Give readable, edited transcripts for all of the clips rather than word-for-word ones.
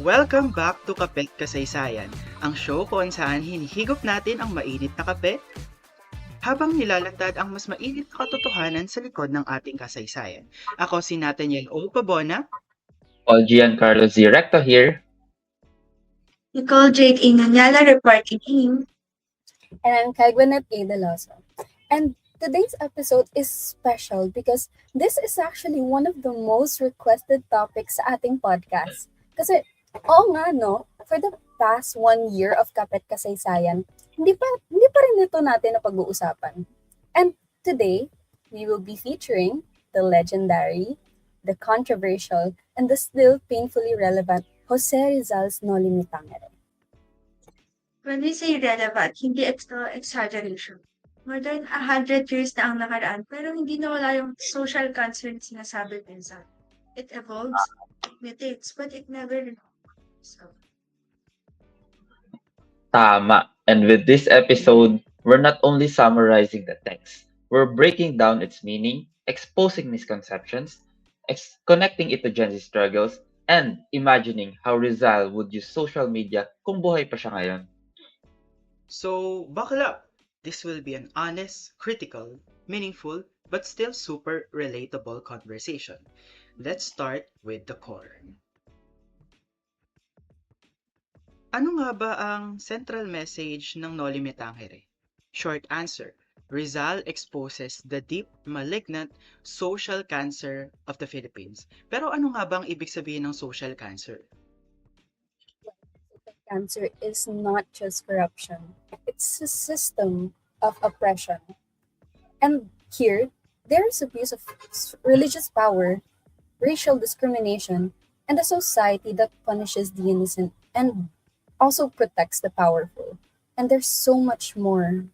Welcome back to Kapet Kasaysayan, ang show kung saan hinihigop natin ang mainit na kape habang nilalatad ang mas mainit na katotohanan sa likod ng ating kasaysayan. Ako si Nathaniel O. Pabona. Paul Giancarlo Z. Recto here. Nicole Jade Inanyala reporting in. And I'm Kaigwanet A. Deloso. And today's episode is special because this is actually one of the most requested topics sa ating podcast. Kasi, oo nga no, for the past 1 year of Kapet Kasaysayan, hindi pa rin ito natin na pag-uusapan. And today, we will be featuring the legendary, the controversial, and the still painfully relevant Jose Rizal's Noli Me Tangere. When we say relevant, hindi ito exaggeration. More than 100 years na ang nakaraan, pero hindi nawala yung social concern sinasabi minsan. It evolves, it mutates, but it never so. Tama. And with this episode, we're not only summarizing the text, we're breaking down its meaning, exposing misconceptions, connecting it to Gen Z struggles, and imagining how Rizal would use social media kung buhay pa siya ngayon. So, buckle up! This will be an honest, critical, meaningful, but still super relatable conversation. Let's start with the core. Ano nga ba ang central message ng Noli Me Tangere? Short answer, Rizal exposes the deep, malignant social cancer of the Philippines. Pero ano nga bang ibig sabihin ng social cancer? Cancer is not just corruption. It's a system of oppression. And here, there is abuse of religious power, racial discrimination, and a society that punishes the innocent and also protects the powerful. And there's so much more.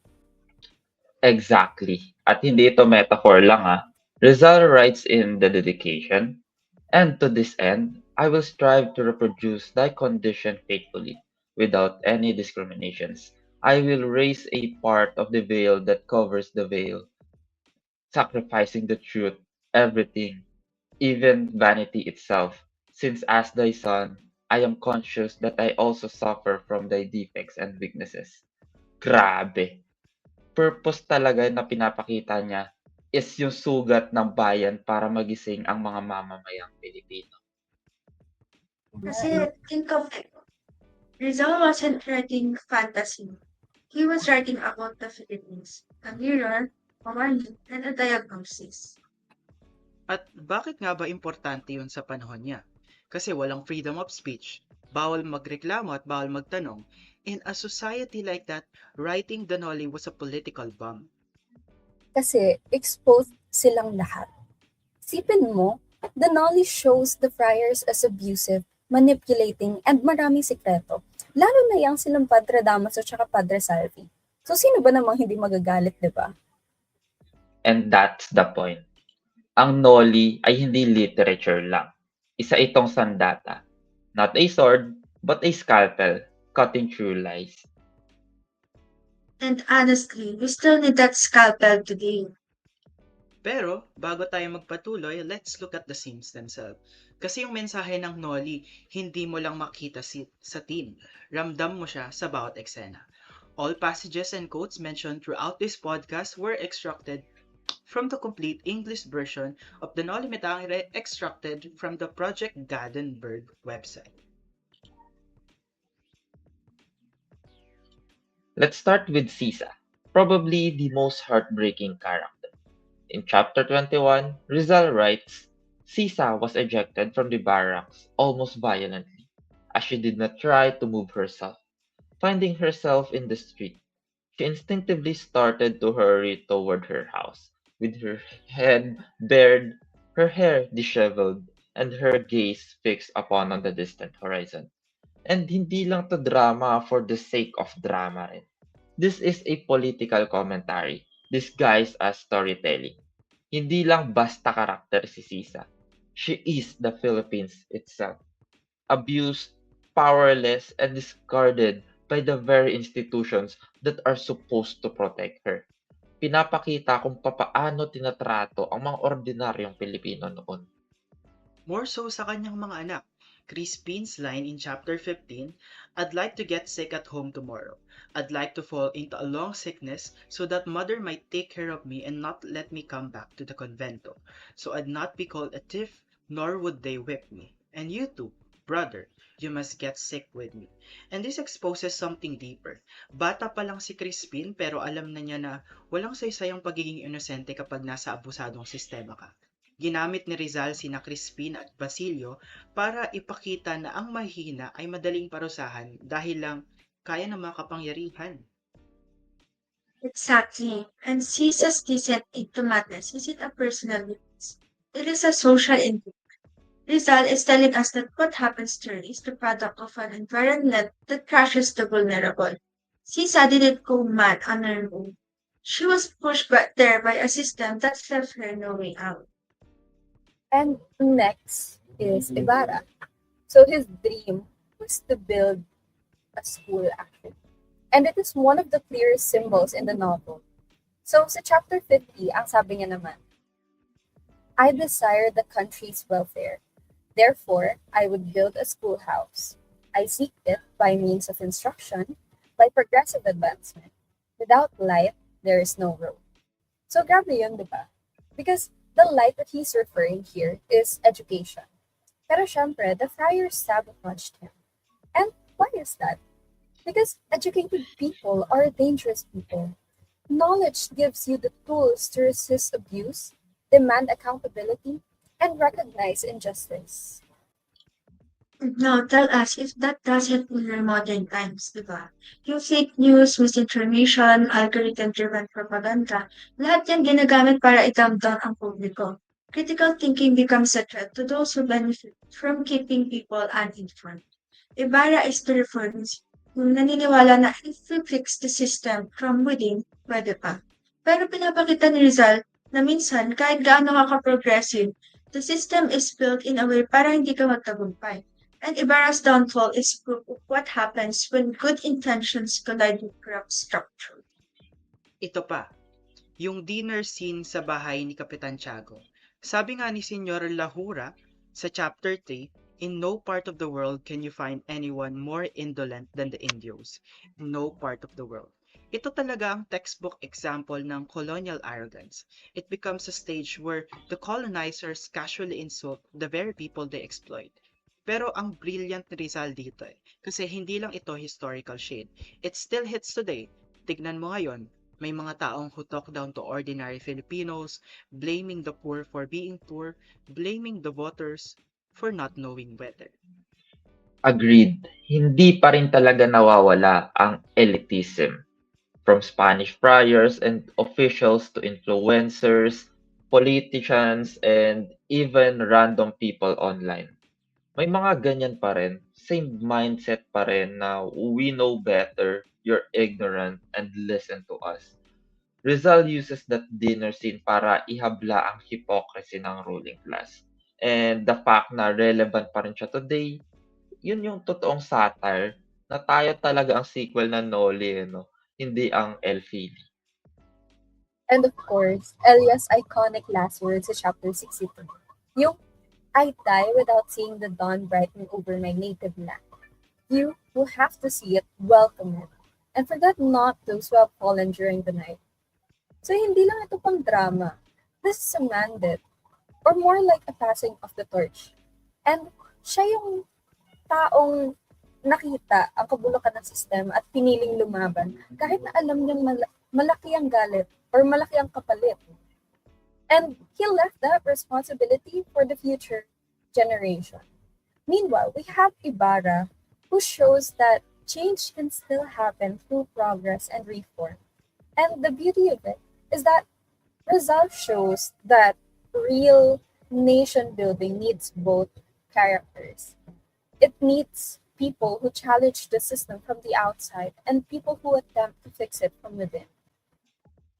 Exactly. At hindi ito metaphor lang Rizal writes in the dedication, "And to this end, I will strive to reproduce thy condition faithfully, without any discriminations. I will raise a part of the veil that covers the veil, sacrificing the truth, everything, even vanity itself, since as thy son, I am conscious that I also suffer from thy defects and weaknesses." Grabe. Purpose talaga na pinapakita niya is yung sugat ng bayan para magising ang mga mamamayang Pilipino. Kasi think of it, Rizal wasn't writing fantasy. He was writing about the Philippines, a mirror, a warning, and a diagnosis. At bakit nga ba importante yun sa panahon niya? Kasi walang freedom of speech, bawal magreklamo at bawal magtanong. In a society like that, writing the Noli was a political bomb. Kasi exposed silang lahat. Sipin mo, the Noli shows the friars as abusive, manipulating, and maraming sikreto. Lalo na yang silang Padre Damaso at Padre Salvi. So sino ba namang hindi magagalit, di ba? And that's the point. Ang Noli ay hindi literature lang. Isa itong sandata. Not a sword, but a scalpel, cutting through lies. And honestly, we still need that scalpel today. Pero, bago tayo magpatuloy, let's look at the scenes themselves. Kasi yung mensahe ng Noli, hindi mo lang makita sa team. Ramdam mo siya sa bawat eksena. All passages and quotes mentioned throughout this podcast were extracted from the complete English version of the Noli Me Tangere, extracted from the Project Gutenberg website. Let's start with Sisa, probably the most heartbreaking character. In chapter 21, Rizal writes, "Sisa was ejected from the barracks almost violently, as she did not try to move herself. Finding herself in the street, she instinctively started to hurry toward her house, with her head bared, her hair disheveled, and her gaze fixed upon the distant horizon." And hindi lang to drama for the sake of drama rin. This is a political commentary disguised as storytelling. Hindi lang basta karakter si Sisa. She is the Philippines itself. Abused, powerless, and discarded by the very institutions that are supposed to protect her. Pinapakita kung papaano tinatrato ang mga ordinaryong Pilipino noon. More so sa kanyang mga anak. Crispin's line in chapter 15, "I'd like to get sick at home tomorrow. I'd like to fall into a long sickness so that mother might take care of me and not let me come back to the convento. So I'd not be called a thief, nor would they whip me. And you too, brother, you must get sick with me." And this exposes something deeper. Bata pa lang si Crispin pero alam na niya na walang saysayang pagiging inosente kapag nasa abusadong sistema ka. Ginamit ni Rizal sina Crispin at Basilio para ipakita na ang mahina ay madaling parusahan dahil lang kaya ng mga kapangyarihan. Exactly. And Caesar's descent into madness isn't a personal weakness. It is a social injury. Rizal is telling us that what happens to her is the product of an environment that crushes the vulnerable. Caesar didn't go mad on her own. She was pushed back there by a system that left her no way out. And next is Ibarra. So his dream was to build a school actually. And it is one of the clearest symbols in the novel. So sa chapter 50, ang sabi niya naman, "I desire the country's welfare. Therefore, I would build a schoolhouse. I seek it by means of instruction, by progressive advancement. Without light, there is no road." So grabe yun, di ba? Because the light that he's referring here is education. Pero syempre, the friars sabotaged him. And why is that? Because educated people are dangerous people. Knowledge gives you the tools to resist abuse, demand accountability, and recognize injustice. Now tell us if that doesn't mirror modern times, di ba? Yung fake news, misinformation, algorithm-driven propaganda, lahat yan ginagamit para i-dumb down ang publiko. Critical thinking becomes a threat to those who benefit from keeping people uninformed. Ibarra is the reformist kung naniniwala na if we fix the system from within, pwede pa. Pero pinapakita ni Rizal na minsan kahit gaano ka ka-progressive, the system is built in a way para hindi ka magtagumpay. And Ibarra's downfall is proof of what happens when good intentions collide with corrupt structure. Ito pa, yung dinner scene sa bahay ni Kapitan Tiago. Sabi nga ni Senyor Lahura sa chapter 3, "In no part of the world can you find anyone more indolent than the Indios. No part of the world." Ito talaga ang textbook example ng colonial arrogance. It becomes a stage where the colonizers casually insult the very people they exploit. Pero ang brilliant ni Rizal dito kasi hindi lang ito historical shade. It still hits today. Tignan mo ngayon, may mga taong who talk down to ordinary Filipinos, blaming the poor for being poor, blaming the voters for not knowing better. Agreed, hindi pa rin talaga nawawala ang elitism. From Spanish friars and officials to influencers, politicians, and even random people online. May mga ganyan pa rin, same mindset pa rin na we know better, you're ignorant, and listen to us. Rizal uses that dinner scene para ihabla ang hypocrisy ng ruling class. And the fact na relevant pa rin siya today, yun yung totoong satire na tayo talaga ang sequel ng Noli, no? Hindi ang Elfie. And of course, Elia's iconic last words sa chapter 63. Yung, "I die without seeing the dawn brighten over my native land. You who have to see it, welcome it. And forget not those who have fallen during the night." So hindi lang ito pang drama. This is a mandate, or more like a passing of the torch. And siya yung taong nakita ang kabulukan ng sistema at piniling lumaban kahit na alam niyang malaki ang galit or malaki ang kapalit. And he left that responsibility for the future generation. Meanwhile, we have Ibarra, who shows that change can still happen through progress and reform. And the beauty of it is that Rizal shows that real nation building needs both characters. It needs people who challenge the system from the outside and people who attempt to fix it from within.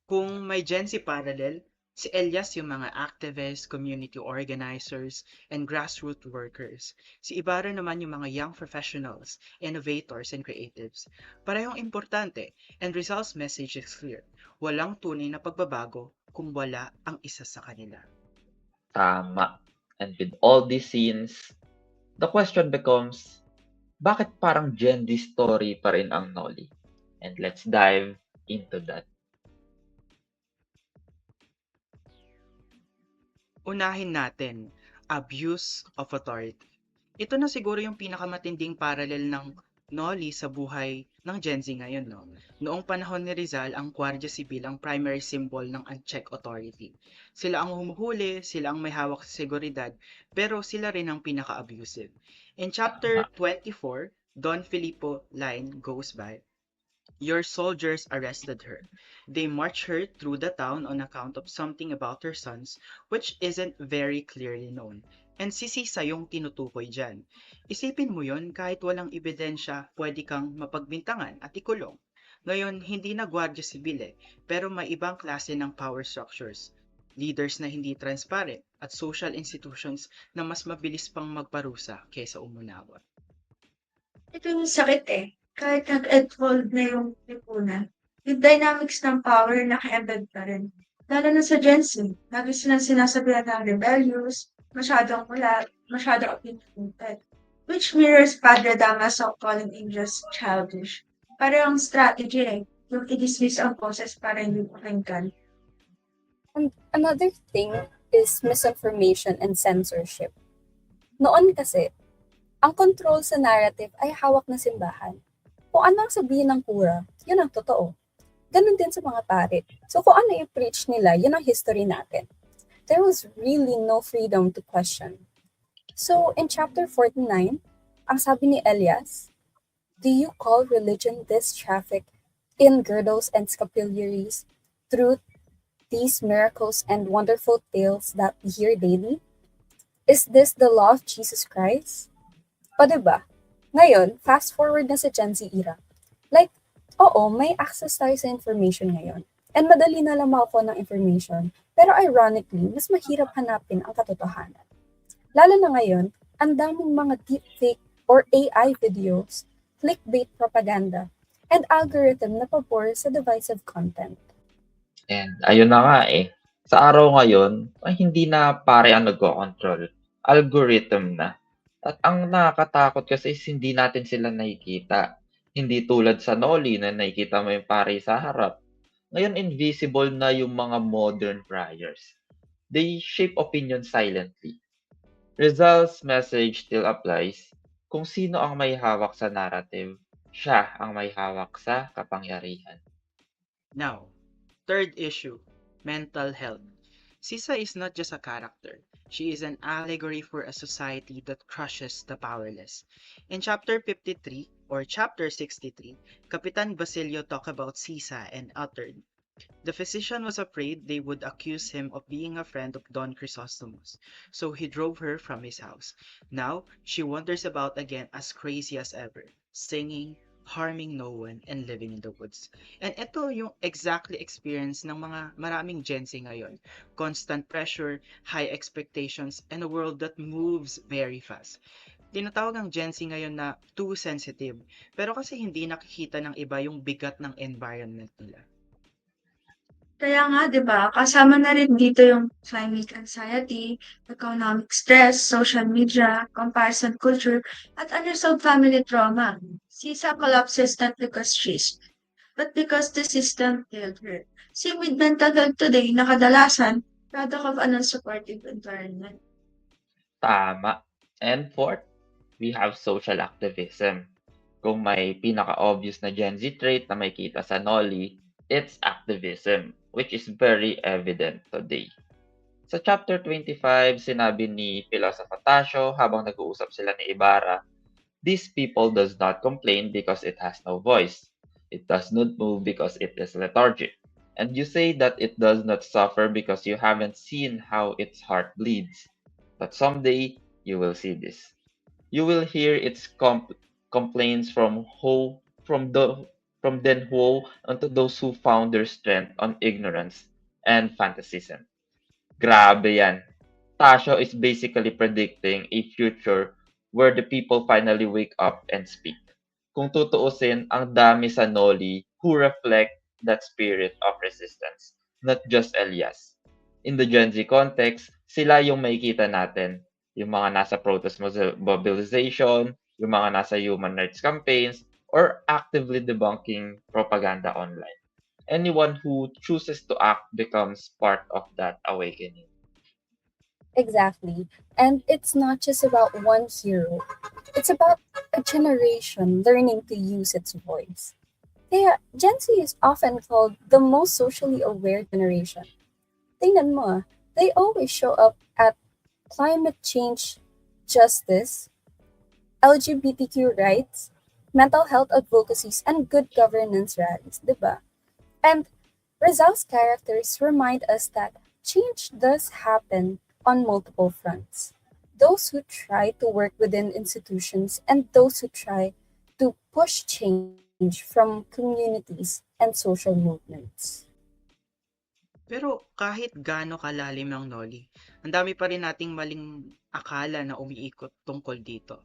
Kung may Gen Z parallel, si Elias yung mga activists, community organizers, and grassroots workers. Si Ibarra naman yung mga young professionals, innovators, and creatives. Parehong importante, and Rizal's message is clear. Walang tunay na pagbabago kung wala ang isa sa kanila. Tama. And with all these scenes, The question becomes, bakit parang Gen Z story pa rin ang Nolly? And let's dive into that. Unahin natin, abuse of authority. Ito na siguro yung pinakamatinding parallel ng Nolly sa buhay ng Gen Z ngayon, no? Noong panahon ni Rizal, ang Gwardiya Sibil ang primary symbol ng unchecked authority. Sila ang humuhuli, sila ang may hawak sa seguridad, pero sila rin ang pinaka-abusive. In chapter 24, Don Filippo line goes by, "Your soldiers arrested her. They marched her through the town on account of something about her sons, which isn't very clearly known. And si Sisa yung tinutukoy dyan. Isipin mo yon, kahit walang ebidensya, pwede kang mapagbintangan at ikulong. Ngayon, hindi na Gwardiya Sibil pero may ibang klase ng power structures. Leaders na hindi transparent at social institutions na mas mabilis pang magparusa kaysa umunawat." Ito yung sakit kahit nag-evolve na yung lipunan, yung dynamics ng power naka-embed pa rin. Lalo na sa Gen Z, lagi silang sinasabihan ng rebellious, masyadong wala, masyadong opinionated. Which mirrors Padre Damaso calling angels childish. Parehong strategy yung i-dismiss ang boses para hindi pakinggan. And another thing is misinformation and censorship. Noon kasi, ang control sa narrative ay hawak ng simbahan. Kung ano ang sabihin ng kura, yun ang totoo. Ganon din sa mga pare. So kung ano i-preach nila, yun ang history natin. There was really no freedom to question. So in chapter 49, ang sabi ni Elias, "Do you call religion this traffic in girdles and scapularies, through these miracles and wonderful tales that we hear daily? Is this the law of Jesus Christ?" O diba? Ngayon, fast forward na sa Gen Z era. Like, oo, may access tayo sa information ngayon. And madali na lang makukuha ng information. Pero ironically, mas mahirap hanapin ang katotohanan. Lalo na ngayon, ang daming mga deepfake or AI videos, clickbait propaganda, and algorithm na pabor sa divisive content. And ayun na nga sa araw ngayon, ay hindi na pare ang nagko-control. Algorithm na. At ang nakakatakot kasi is hindi natin sila nakikita. Hindi tulad sa Nolly na nakikita mo yung pare sa harap. Ngayon, invisible na yung mga modern priors. They shape opinion silently. Rizal's message still applies. Kung sino ang may hawak sa narrative, siya ang may hawak sa kapangyarihan. Now, third issue, mental health. Sisa is not just a character. She is an allegory for a society that crushes the powerless. In chapter 53 or chapter 63, Kapitan Basilio talked about Sisa and uttered, "The physician was afraid they would accuse him of being a friend of Don Chrysostomos, so he drove her from his house. Now, she wanders about again as crazy as ever, singing, harming no one, and living in the woods." And ito yung exactly experience ng mga maraming Gen Z ngayon. Constant pressure, high expectations, and a world that moves very fast. Tinatawag ang Gen Z ngayon na too sensitive, pero kasi hindi nakikita ng iba yung bigat ng environment nila. Kaya nga, di ba, kasama na rin dito yung climate anxiety, economic stress, social media, comparison culture, at unresolved family trauma. Sisa collapses not because she's, but because the system failed her. Same with mental health today na kadalasan, product of an unsupportive environment. Tama. And fourth, we have social activism. Kung may pinaka-obvious na Gen Z trait na makita sa Nolly, it's activism, which is very evident today. Sa chapter 25, sinabi ni Philosopher Tasio habang nag-uusap sila ni Ibarra, "These people does not complain because it has no voice. It does not move because it is lethargic. And you say that it does not suffer because you haven't seen how its heart bleeds. But someday, you will see this. You will hear its complaints from then woe unto those who found their strength on ignorance and fantasism." Grabe yan. Tasha is basically predicting a future where the people finally wake up and speak. Kung tutuusin, ang dami sa Nolly who reflect that spirit of resistance, not just Elias. In the Gen Z context, sila yung makikita natin. Yung mga nasa protest mobilization, yung mga nasa human rights campaigns, or actively debunking propaganda online. Anyone who chooses to act becomes part of that awakening. Exactly. And it's not just about one hero, it's about a generation learning to use its voice. Gen Z is often called the most socially aware generation. Tingnan mo, they always show up at climate change justice, LGBTQ rights, mental health advocacies, and good governance rallies, diba? And Rizal's characters remind us that change does happen on multiple fronts. Those who try to work within institutions and those who try to push change from communities and social movements. Pero kahit gaano kalalim ang Noli, ang dami pa rin nating maling akala na umiikot tungkol dito.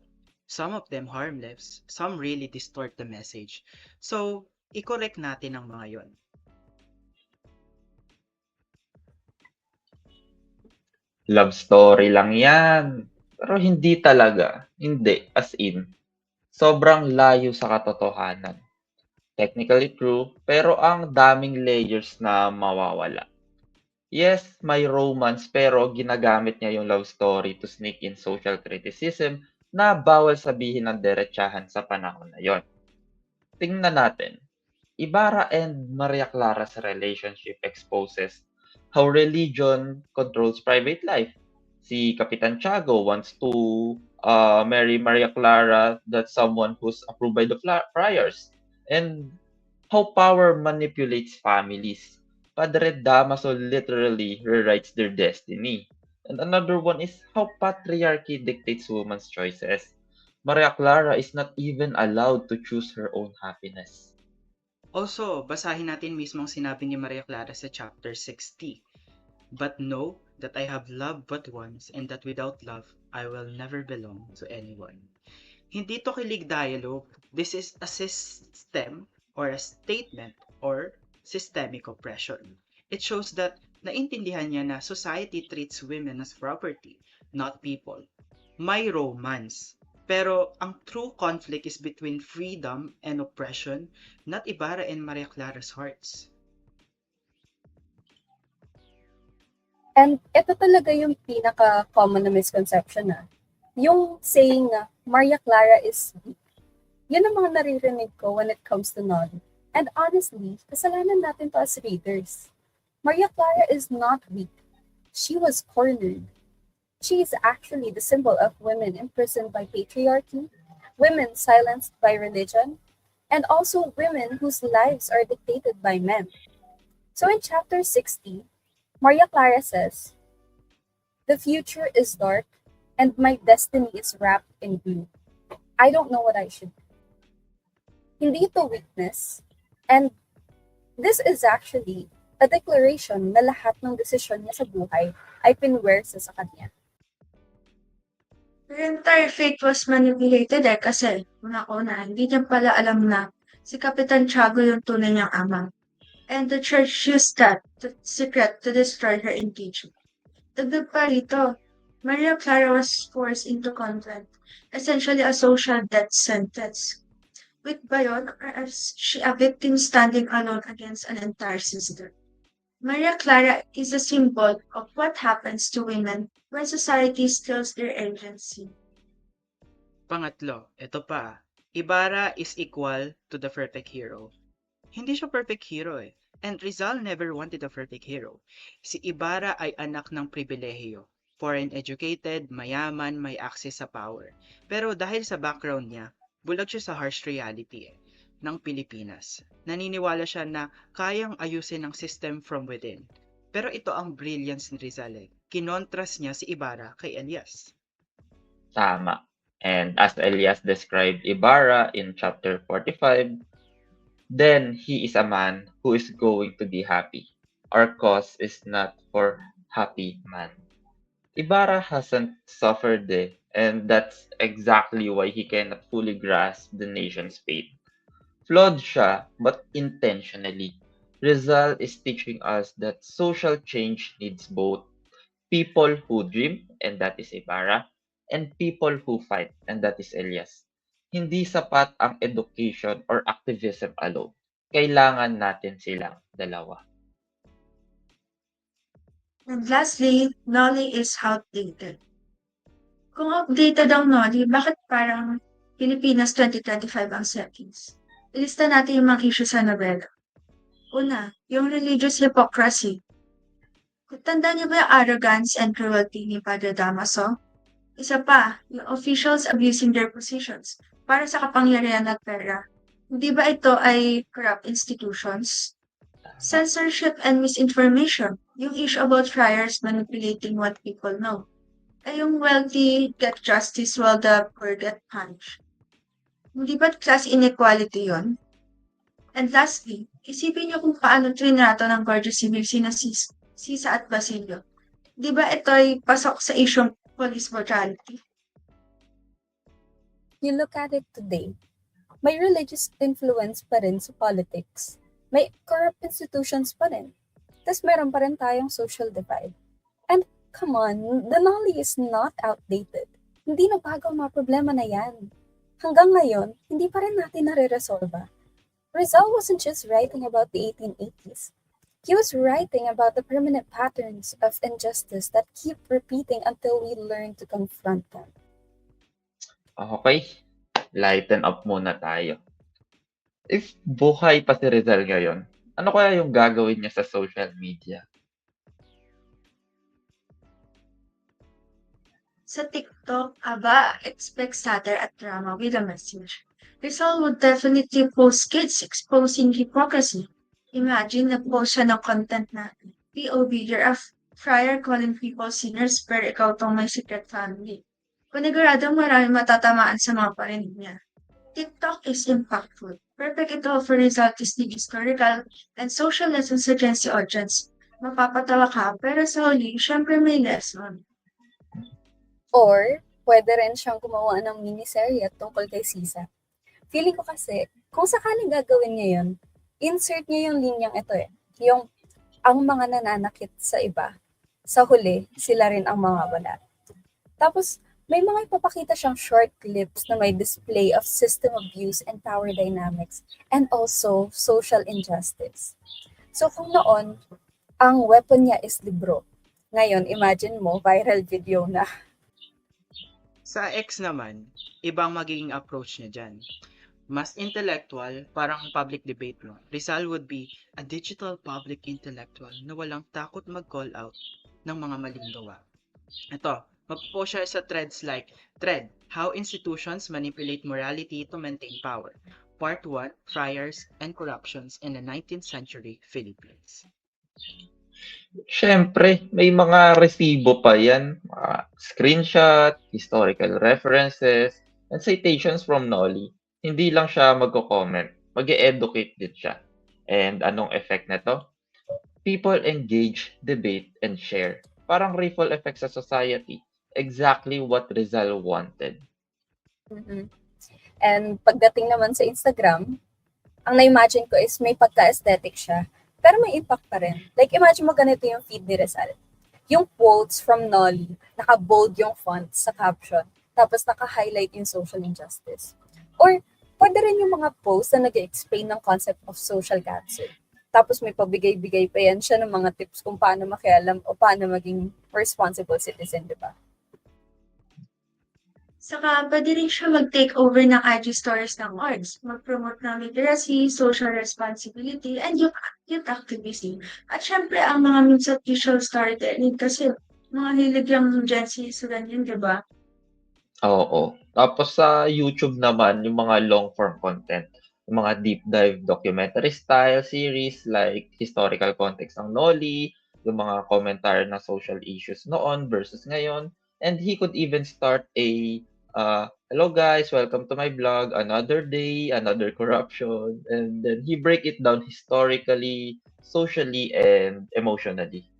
Some of them harmless, some really distort the message. So, i-correct natin ang mga yon. Love story lang yan. Pero hindi talaga. Hindi, as in. Sobrang layo sa katotohanan. Technically true, pero ang daming layers na mawawala. Yes, may romance pero ginagamit niya yung love story to sneak in social criticism na bawal sabihin ng derechahan sa panahon na yon. Tingnan natin. Ibarra and Maria Clara's relationship exposes how religion controls private life. Si Kapitan Tiago wants to marry Maria Clara, that's someone who's approved by the friars. And how power manipulates families. Padre Damaso literally rewrites their destiny. And another one is how patriarchy dictates women's choices. Maria Clara is not even allowed to choose her own happiness. Also, basahin natin mismo ang sinabi ni Maria Clara sa chapter 60. But know that I have loved but once, and that without love, I will never belong to anyone. Hindi to kilig dialogue. This is a system or a statement or systemic oppression. It shows that naintindihan niya na society treats women as property, not people. May romance. Pero ang true conflict is between freedom and oppression, not Ibarra and Maria Clara's hearts. And ito talaga yung pinaka-common na misconception na. Yung saying na Maria Clara is weak. Yun ang mga naririnig ko when it comes to Nolly. And honestly, kasalanan natin to as readers. Maria Clara is not weak. She was cornered. She is actually the symbol of women imprisoned by patriarchy, women silenced by religion, and also women whose lives are dictated by men. So in chapter 60, Maria Clara says, "The future is dark, and my destiny is wrapped in blue. I don't know what I should do." Hindi ito weakness, and this is actually a declaration na lahat ng desisyon niya sa buhay ay pinwersa sa kanya. Her entire fate was manipulated kasi una-una, hindi niya pala alam na si Kapitan Tiago yung tunay niyang ama. And the church used that secret to destroy her engagement. Dagdag pa rito, Maria Clara was forced into convent, essentially a social death sentence. With Bayon, or as she a victim standing alone against an entire system. Maria Clara is a symbol of what happens to women when society steals their agency. Pangatlo, ito pa. Ibarra is equal to the perfect hero. Hindi siya perfect hero eh. And Rizal never wanted a perfect hero. Si Ibarra ay anak ng pribilehiyo. Foreign educated, mayaman, may access sa power. Pero dahil sa background niya, bulag siya sa harsh reality ng Pilipinas. Naniniwala siya na kayang ayusin ang system from within. Pero ito ang brilliance ni Rizal eh. Kinontras niya si Ibarra kay Elias. Tama. And as Elias described Ibarra in chapter 45, then he is a man who is going to be happy. Our cause is not for happy man. Ibarra hasn't suffered and that's exactly why he cannot fully grasp the nation's fate. Flawed siya, but intentionally. Rizal is teaching us that social change needs both people who dream, and that is Ibarra, and people who fight, and that is Elias. Hindi sapat ang education or activism alone. Kailangan natin silang dalawa. And lastly, Nolly is outdated. Kung updated ang Nolly, bakit parang Pilipinas 2025 ang settings? Ilista natin yung mga issue sa novela. Una, yung religious hypocrisy. Tandaan niyo ba yung arrogance and cruelty ni Padre Damaso? Isa pa, yung officials abusing their positions para sa kapangyarihan at pera. Hindi ba ito ay corrupt institutions? Censorship and misinformation. Yung issue about friars manipulating what people know. Ay yung wealthy get justice while the poor get punished. Hindi ba class inequality yon? And lastly, isipin niyo kung paano trinato ng Guardia Civil sina Sisa at Basilio. Di ba ito ay pasok sa issue police brutality? You look at it today, may religious influence pa rin sa politics. May corrupt institutions pa rin. Tapos meron pa rin tayong social divide. And come on, the Nolly is not outdated. Hindi na bago ang mga problema na yan. Hanggang ngayon, hindi pa rin natin nare-resolva. Rizal wasn't just writing about the 1880s. He was writing about the permanent patterns of injustice that keep repeating until we learn to confront them. Okay, lighten up muna tayo. If buhay pa si Rizal ngayon, ano kaya yung gagawin niya sa social media? Sa TikTok, expect satire at drama with a message. Rizal would definitely post skits exposing hypocrisy. Imagine nag-post siya ng content na POV, you're a friar calling people sinners pero ikaw tong may secret family. Paniguradong marami matatamaan sa mga parinig niya. TikTok is impactful. Perfect ito for Rizal to sneak historical and social lessons sa Gen Z audience. Mapapatawa ka, pero sa huli, syempre may lesson. Or, pwede rin siyang gumawa ng miniserye tungkol kay Sisa. Feeling ko kasi, kung sakaling gagawin niya yun, insert niya yung linyang ito yung ang mga nananakit sa iba, sa huli, sila rin ang mga wala. Tapos, may mga ipapakita siyang short clips na may display of system abuse and power dynamics and also social injustice. So kung noon, ang weapon niya is libro. Ngayon, imagine mo, viral video na. Sa X naman, ibang magiging approach niya dyan. Mas intellectual, parang public debate mo. Rizal would be a digital public intellectual na walang takot mag-call out ng mga maling gawa. Ito, magpo siya sa threads like, Thread, How Institutions Manipulate Morality to Maintain Power. Part 1, Friars and Corruptions in the 19th Century Philippines. Siyempre, may mga resibo pa yan. Screenshot, historical references, and citations from Nolly. Hindi lang siya magko-comment. Mag-e-educate din siya. And anong effect na to? People engage, debate, and share. Parang ripple effect sa society. Exactly what Rizal wanted. Mhm. And pagdating naman sa Instagram, ang na-imagine ko is may pagka-aesthetic siya, pero may impact pa rin. Like, imagine mo ganito yung feed ni Rizal. Yung quotes from Nolly, naka-bold yung font sa caption, tapos naka-highlight yung social injustice. Or, pwede rin yung mga posts na nag-explain ng concept of social cancel. Tapos may pabigay-bigay pa yan siya ng mga tips kung paano makialam o paano maging responsible citizen, di ba? Saka pwede rin siya mag-take over ng IG stories ng orgs, mag-promote ng literacy, social responsibility, and youth activism. At syempre, ang mga memes at visual storytelling kasi mga hilig yung Gen Z sa ganyan, di ba? Oo. Tapos sa YouTube naman, yung mga long-form content. Yung mga deep dive documentary style series like historical context ng Nolly, yung mga komentar na social issues noon versus ngayon. And he could even start a hello guys, welcome to my blog, another day, another corruption. And then he break it down historically, socially, and emotionally.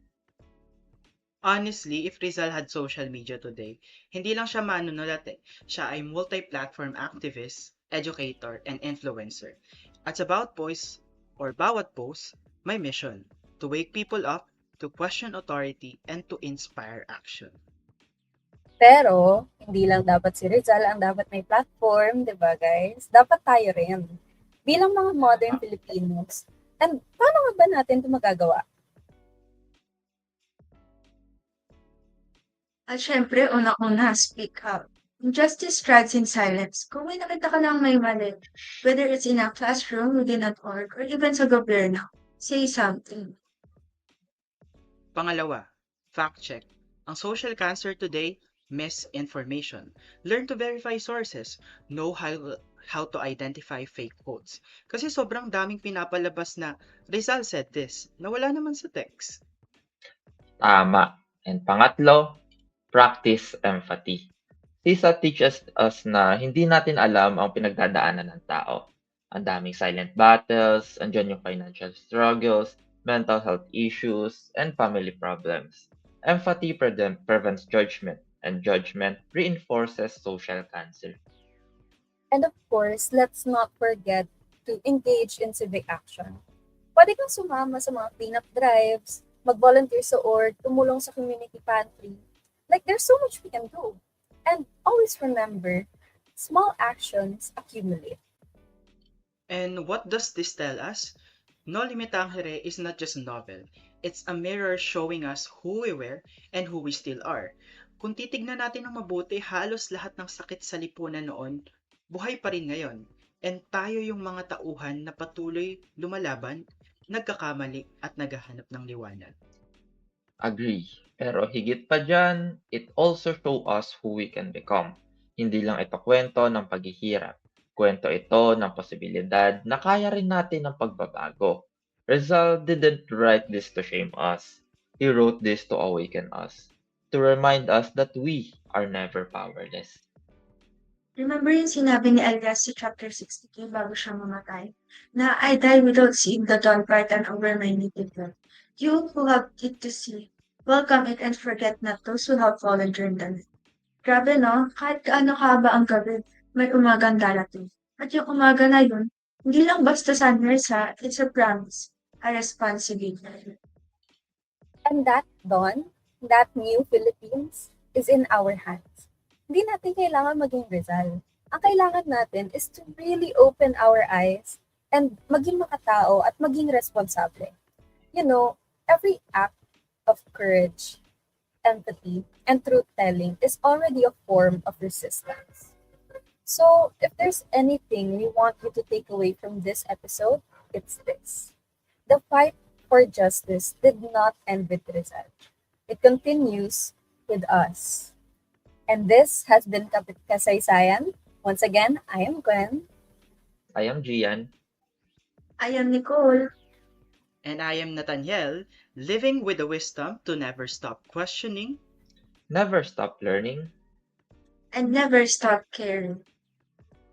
Honestly, if Rizal had social media today, hindi lang siya manunulat Siya ay multi-platform activist, educator, and influencer. At sa bawat post, may mission. To wake people up, to question authority, and to inspire action. Pero, hindi lang dapat si Rizal ang dapat may platform, di ba guys? Dapat tayo rin. Bilang mga modern Filipinos. And paano nga ba natin ito magagawa? At syempre, una-una, speak up. Injustice thrives in silence. Kung may nakita ka lang may mali, whether it's in a classroom, within an org, or even sa gobyerno, say something. Pangalawa, fact check. Ang social cancer today, misinformation. Learn to verify sources. Know how to identify fake quotes. Kasi sobrang daming pinapalabas na Rizal said this, na wala naman sa text. Tama. And pangatlo, practice empathy. CISA teaches us na hindi natin alam ang pinagdadaanan ng tao. Ang daming silent battles, andyan yung financial struggles, mental health issues, and family problems. Empathy prevents judgment, and judgment reinforces social cancer. And of course, let's not forget to engage in civic action. Pwede kang sumama sa mga cleanup drives, mag-volunteer sa org, tumulong sa community pantry. Like, there's so much we can do. And always remember, small actions accumulate. And what does this tell us? No Limit Tangere is not just a novel. It's a mirror showing us who we were and who we still are. Kung titignan natin ng mabuti, halos lahat ng sakit sa lipunan noon, buhay pa rin ngayon. And tayo yung mga tauhan na patuloy lumalaban, nagkakamali at naghahanap ng liwanag. Agree. Pero higit pa dyan, it also show us who we can become. Hindi lang ito kwento ng paghihirap. Kwento ito ng posibilidad na kaya rin natin ng pagbabago. Rizal didn't write this to shame us. He wrote this to awaken us. To remind us that we are never powerless. Remember yung sinabi ni Elias sa chapter 62 bago siya mamatay? Na I die without seeing the dawn brighten over my native land. You who have yet to see, welcome it and forget not those who have fallen during the night. Grabe no, kahit gaano haba ang gabi, may umagang darating. At yung umaga na yun, hindi lang basta sunrise ha, it's a promise, a responsibility. And that dawn, that new Philippines, is in our hands. Hindi natin kailangan maging Rizal. Ang kailangan natin is to really open our eyes and maging makatao at maging responsable. You know, every act of courage, empathy, and truth-telling is already a form of resistance. So, if there's anything we want you to take away from this episode, it's this. The fight for justice did not end with Rizal. It continues with us. And this has been Kapit Kasaysayan. Once again, I am Gwen. I am Gian. I am Nicole. And I am Nathaniel, living with the wisdom to never stop questioning. Never stop learning. And never stop caring.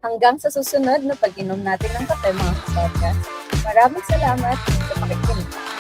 Hanggang sa susunod na pag-inom natin ng kape mga podcast. Maraming salamat sa pakikinig.